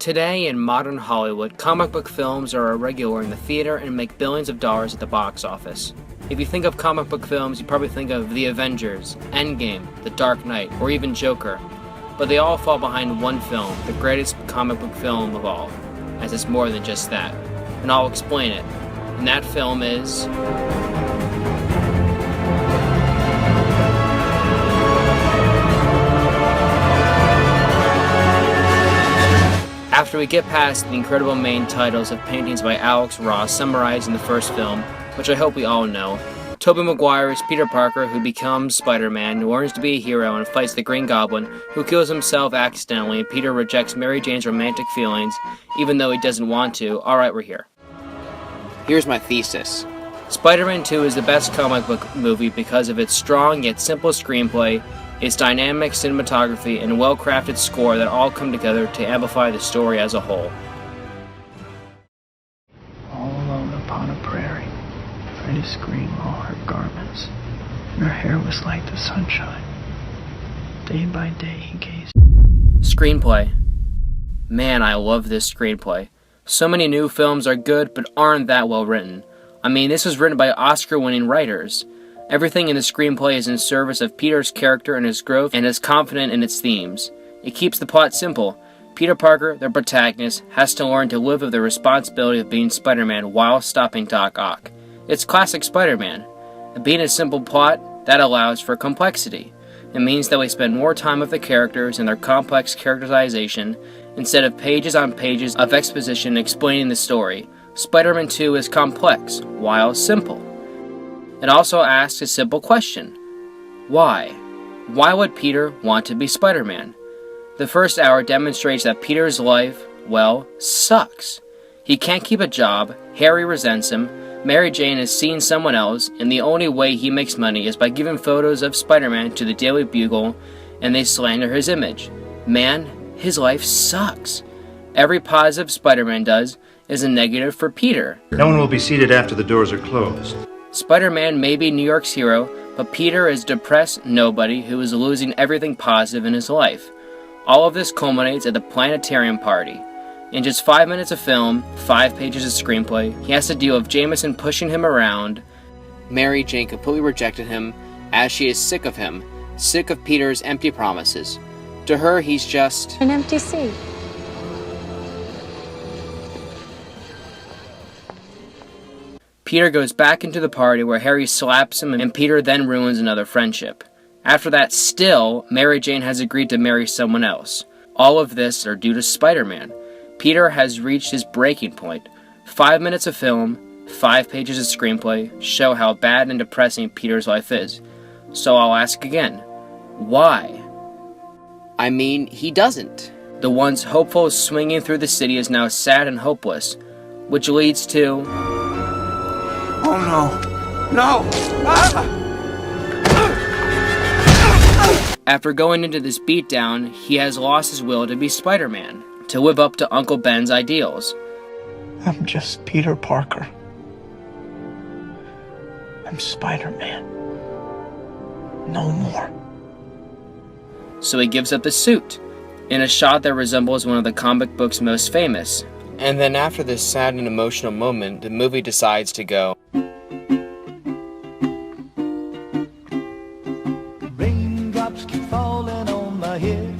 Today, in modern Hollywood, comic book films are a regular in the theater and make billions of dollars at the box office. If you think of comic book films, you probably think of The Avengers, Endgame, The Dark Knight, or even Joker. But they all fall behind one film, the greatest comic book film of all, as it's more than just that. And I'll explain it. And that film is... After we get past the incredible main titles of paintings by Alex Ross summarizing the first film, which I hope we all know, Tobey Maguire is Peter Parker, who becomes Spider-Man, who learns to be a hero and fights the Green Goblin, who kills himself accidentally, and Peter rejects Mary Jane's romantic feelings, even though he doesn't want to. Alright, we're here. Here's my thesis. Spider-Man 2 is the best comic book movie because of its strong yet simple screenplay, its dynamic cinematography, and well-crafted score that all come together to amplify the story as a whole. All alone upon a prairie, Freddy screamed all her garments, and her hair was like the sunshine. Day by day he gazed. Screenplay. Man, I love this screenplay. So many new films are good, but aren't that well written. I mean, this was written by Oscar-winning writers. Everything in the screenplay is in service of Peter's character and his growth, and is confident in its themes. It keeps the plot simple. Peter Parker, the protagonist, has to learn to live with the responsibility of being Spider-Man while stopping Doc Ock. It's classic Spider-Man. Being a simple plot, that allows for complexity. It means that we spend more time with the characters and their complex characterization, instead of pages on pages of exposition explaining the story. Spider-Man 2 is complex, while simple. It also asks a simple question. Why? Why would Peter want to be Spider-Man? The first hour demonstrates that Peter's life, well, sucks. He can't keep a job, Harry resents him, Mary Jane has seen someone else, and the only way he makes money is by giving photos of Spider-Man to the Daily Bugle, and they slander his image. Man, his life sucks. Every positive Spider-Man does is a negative for Peter. No one will be seated after the doors are closed. Spider-Man may be New York's hero, but Peter is a depressed nobody who is losing everything positive in his life. All of this culminates at the planetarium party. In just 5 minutes of film, 5 pages of screenplay, he has to deal with Jameson pushing him around. Mary Jane completely rejected him, as she is sick of him, sick of Peter's empty promises. To her, he's just an empty seat. Peter goes back into the party where Harry slaps him, and Peter then ruins another friendship. After that, still, Mary Jane has agreed to marry someone else. All of this are due to Spider-Man. Peter has reached his breaking point. 5 minutes of film, 5 pages of screenplay show how bad and depressing Peter's life is. So I'll ask again, why? I mean, he doesn't. The once hopeful swinging through the city is now sad and hopeless, which leads to... Oh no! No! Ah! After going into this beatdown, he has lost his will to be Spider-Man, to live up to Uncle Ben's ideals. I'm just Peter Parker. I'm Spider-Man. No more. So he gives up the suit, in a shot that resembles one of the comic book's most famous. And then after this sad and emotional moment, the movie decides to go... Raindrops keep falling on my head,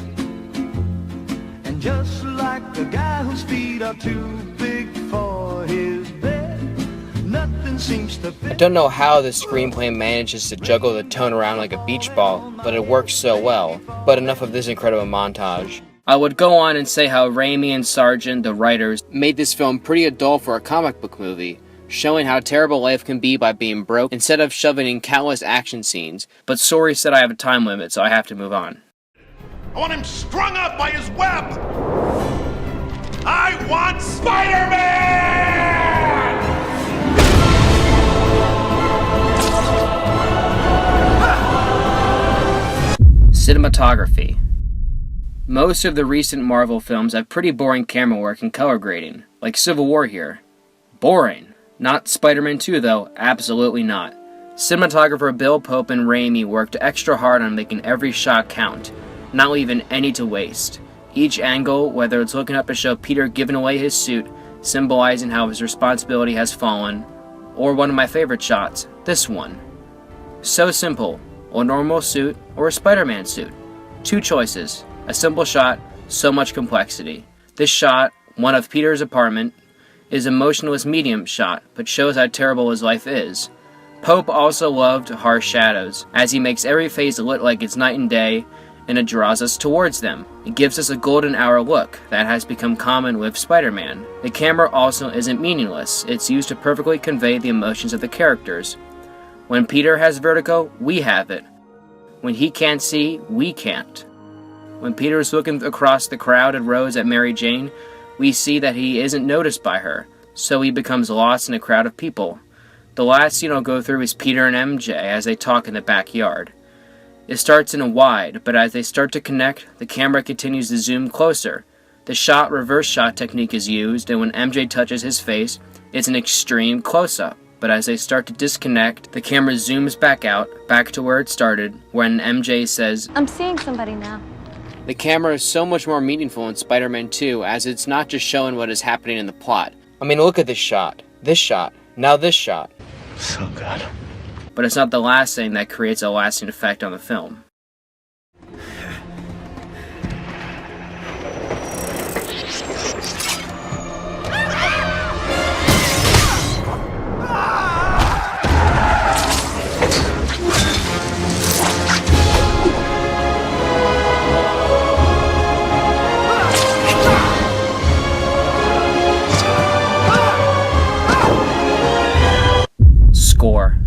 and just like the guy whose feet are too big for his bed, nothing seems to fit. I don't know how the screenplay manages to juggle the tone around like a beach ball, but it works so well. But enough of this incredible montage. I would go on and say how Raimi and Sargent, the writers, made this film pretty adult for a comic book movie, showing how terrible life can be by being broke instead of shoving in countless action scenes. But Sori said I have a time limit, so I have to move on. I want him strung up by his web! I want Spider-Man! Cinematography. Most of the recent Marvel films have pretty boring camera work and color grading, like Civil War here. Boring. Not Spider-Man 2 though, absolutely not. Cinematographer Bill Pope and Raimi worked extra hard on making every shot count, not leaving any to waste. Each angle, whether it's looking up to show Peter giving away his suit, symbolizing how his responsibility has fallen, or one of my favorite shots, this one. So simple, a normal suit or a Spider-Man suit. Two choices, a simple shot, so much complexity. This shot, one of Peter's apartment, is a motionless medium shot, but shows how terrible his life is. Pope also loved harsh shadows, as he makes every face lit like it's night and day, and it draws us towards them. It gives us a golden hour look that has become common with Spider-Man. The camera also isn't meaningless, it's used to perfectly convey the emotions of the characters. When Peter has vertigo, we have it. When he can't see, we can't. When Peter is looking across the crowded rows at Mary Jane, we see that he isn't noticed by her, so he becomes lost in a crowd of people. The last scene I'll go through is Peter and MJ as they talk in the backyard. It starts in a wide, but as they start to connect, the camera continues to zoom closer. The shot reverse shot technique is used, and when MJ touches his face, it's an extreme close-up. But as they start to disconnect, the camera zooms back out, back to where it started, when MJ says, I'm seeing somebody now. The camera is so much more meaningful in Spider-Man 2, as it's not just showing what is happening in the plot. I mean, look at this shot, now this shot. So good. But it's not the last thing that creates a lasting effect on the film. Score.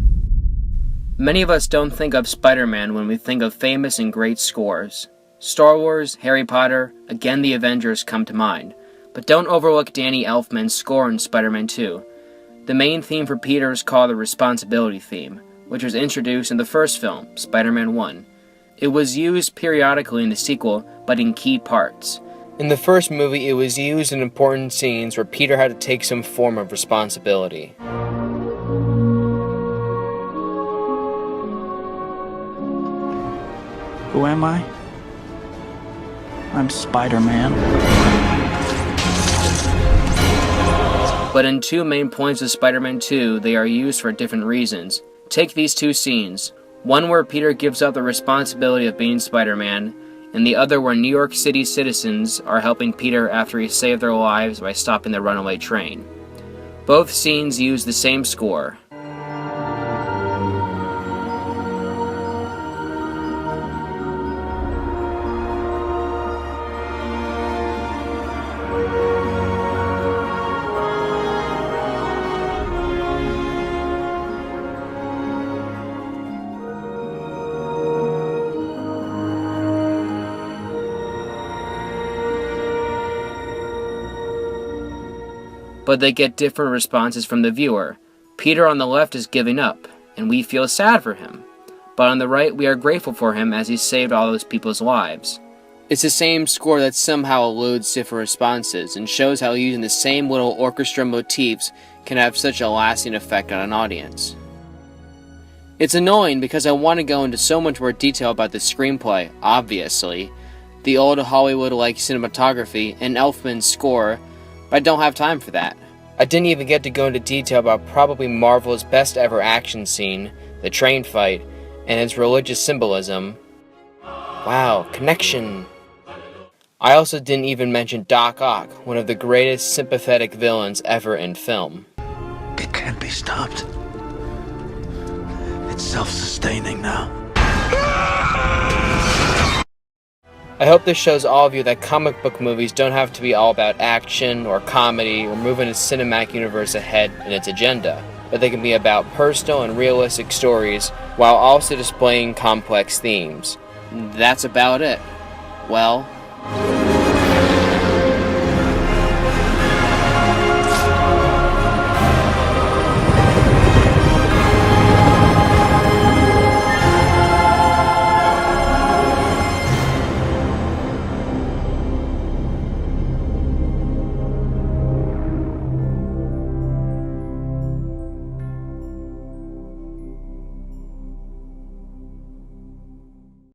Many of us don't think of Spider-Man when we think of famous and great scores. Star Wars, Harry Potter, again the Avengers come to mind. But don't overlook Danny Elfman's score in Spider-Man 2. The main theme for Peter is called the Responsibility theme, which was introduced in the first film, Spider-Man 1. It was used periodically in the sequel, but in key parts. In the first movie, it was used in important scenes where Peter had to take some form of responsibility. Who am I? I'm Spider-Man. But in two main points of Spider-Man 2, they are used for different reasons. Take these two scenes. One where Peter gives up the responsibility of being Spider-Man, and the other where New York City citizens are helping Peter after he saved their lives by stopping the runaway train. Both scenes use the same score. But they get different responses from the viewer. Peter on the left is giving up, and we feel sad for him. But on the right, we are grateful for him as he saved all those people's lives. It's the same score that somehow eludes different responses, and shows how using the same little orchestra motifs can have such a lasting effect on an audience. It's annoying because I want to go into so much more detail about the screenplay, obviously, the old Hollywood-like cinematography, and Elfman's score, but I don't have time for that. I didn't even get to go into detail about probably Marvel's best ever action scene, the train fight, and its religious symbolism. Wow, connection! I also didn't even mention Doc Ock, one of the greatest sympathetic villains ever in film. It can't be stopped. It's self-sustaining now. I hope this shows all of you that comic book movies don't have to be all about action or comedy or moving a cinematic universe ahead in its agenda, but they can be about personal and realistic stories while also displaying complex themes. That's about it. Well,